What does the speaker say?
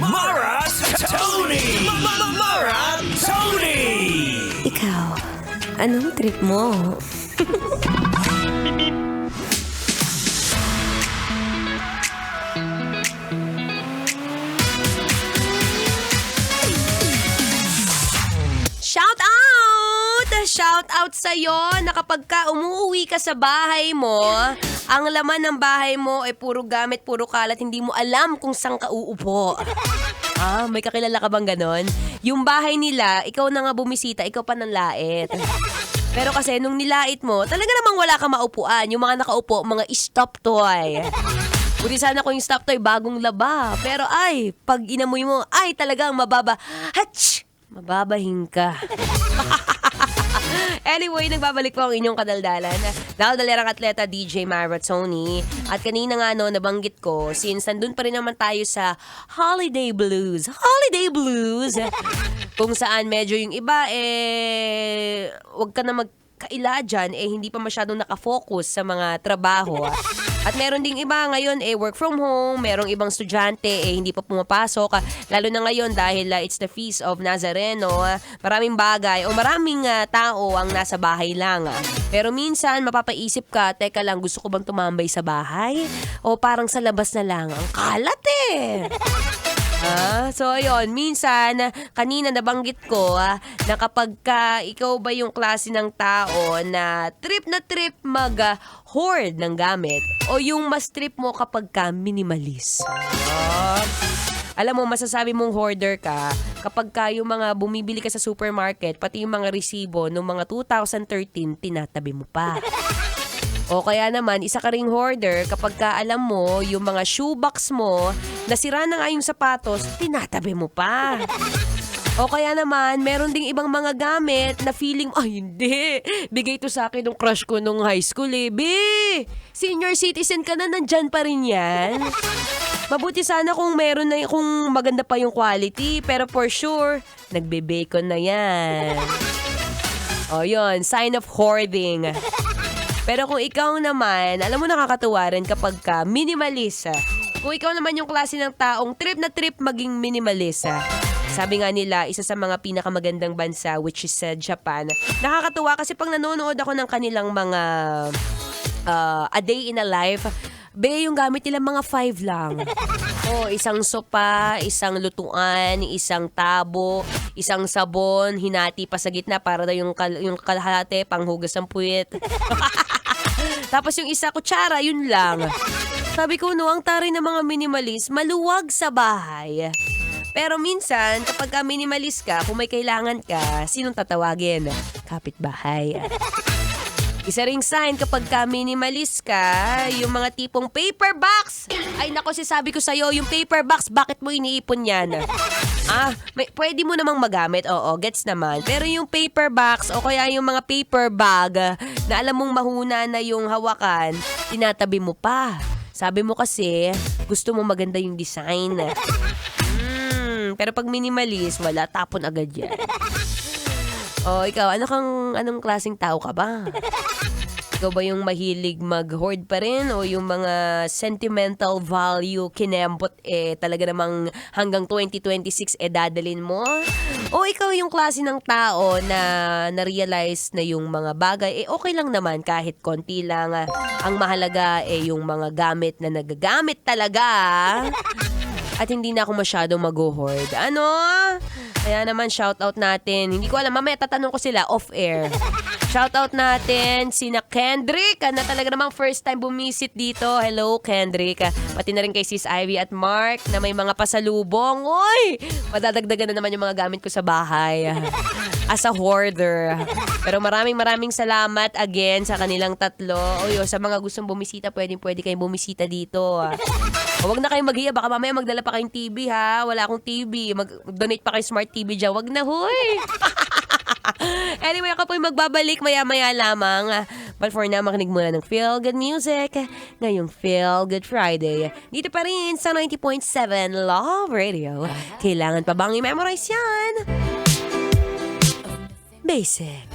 Mara Tony! Mara Tony! Ikaw, anong trip mo? Shout out! Shout out sa'yo na kapag ka umuwi ka sa bahay mo, ang laman ng bahay mo ay puro gamit, puro kalat, hindi mo alam kung saan ka uupo. May kakilala ka bang ganon? Yung bahay nila, ikaw na nga bumisita, ikaw pa nanlait. Pero kasi nung nilait mo, talaga namang wala ka maupuan. Yung mga nakaupo, mga stop toy. Buti sana kung yung stop toy bagong laba. Pero ay, pag inamoy mo, ay talagang mababa. Hatch! Mababahin ka. Anyway, nagbabalik po ang inyong kadaldalan. Daldalerang atleta DJ Mara Tony. At kanina nga nabanggit ko, since nandun pa rin naman tayo sa Holiday Blues. Holiday Blues! Kung saan medyo yung iba, wag ka na magkaila dyan, hindi pa masyadong nakafocus sa mga trabaho. At meron ding iba ngayon, work from home. Merong ibang estudyante, hindi pa pumapasok. Lalo na ngayon dahil it's the Feast of Nazareno. Maraming bagay o maraming tao ang nasa bahay lang. Pero minsan, mapapaisip ka, teka lang, gusto ko bang tumambay sa bahay? O parang sa labas na lang? Ang kalat So ayun, minsan, kanina nabanggit ko na kapag ka ikaw ba yung klase ng tao na trip mag-hoard ng gamit o yung mas trip mo kapag ka minimalist. Alam mo, masasabi mong hoarder ka kapag ka yung mga bumibili ka sa supermarket, pati yung mga resibo noong mga 2013, tinatabi mo pa. O kaya naman, isa ka ring hoarder kapag ka alam mo yung mga shoebox mo, nasira na nga yung sapatos, tinatabi mo pa. O kaya naman, meron ding ibang mga gamit na feeling, hindi, bigay to sa akin ng crush ko nung high school senior citizen ka na, nandyan pa rin yan. Mabuti sana kung meron na, kung maganda pa yung quality, pero for sure, nagbe-bacon na yan. O yun, sign of hoarding. Pero kung ikaw naman, alam mo nakakatuwa rin kapag ka minimalist. Kung ikaw naman yung klase ng taong trip na trip maging minimalist. Sabi nga nila, isa sa mga pinakamagandang bansa, which is Japan. Nakakatuwa kasi pag nanonood ako ng kanilang mga a day in a life, yung gamit nila mga 5 lang. Isang sopa, isang lutuan, isang tabo, isang sabon, hinati pa sa gitna para daw yung kalahati, panghugas ng puwit. Tapos yung isa kutsara, yun lang. Sabi ko, ang taray ng mga minimalist, maluwag sa bahay. Pero minsan, kapag ka minimalist ka, kung may kailangan ka, sinong tatawagin? Kapitbahay. Isa ring sign kapag ka minimalist ka, yung mga tipong paper box. Ay nako, sabi ko sa'yo, yung paper box, bakit mo iniipon yan? Pwede mo namang magamit, oo, gets naman. Pero yung paper box o kaya yung mga paper bag na alam mong mahuna na yung hawakan, tinatabi mo pa. Sabi mo kasi, gusto mo maganda yung design. Pero pag minimalist, wala, tapon agad yan. Ikaw, anong klaseng tao ka ba? Ikaw ba yung mahilig mag-hoard pa rin o yung mga sentimental value kinembot talaga namang hanggang 2026 dadalin mo? O ikaw yung klase ng tao na na-realize na yung mga bagay okay lang naman kahit konti lang. Ang mahalaga yung mga gamit na nagagamit talaga. At hindi na ako masyadong mag-hoard. Kaya naman shoutout natin. Hindi ko alam, mamaya tatanong ko sila off-air. Shoutout natin sina Kendrick na talaga namang first time bumisit dito. Hello Kendrick. Pati na rin kay Sis Ivy at Mark na may mga pasalubong. Uy! Madadagdagan na naman yung mga gamit ko sa bahay. As a hoarder. Pero maraming salamat again sa kanilang tatlo. Sa mga gustong bumisita, pwede kayong bumisita dito. Huwag na kayong maghiya. Baka mamaya magdala pa kayong TV ha. Wala akong TV. Mag-donate pa kayo Smart TV dyan. Huwag na, huy! Anyway, ako po'y magbabalik maya-maya lamang. But for now, makinig muna ng Feel Good Music ngayong Feel Good Friday. Dito pa rin sa 90.7 Love Radio. Kailangan pa bang i-memorize yan? Basic.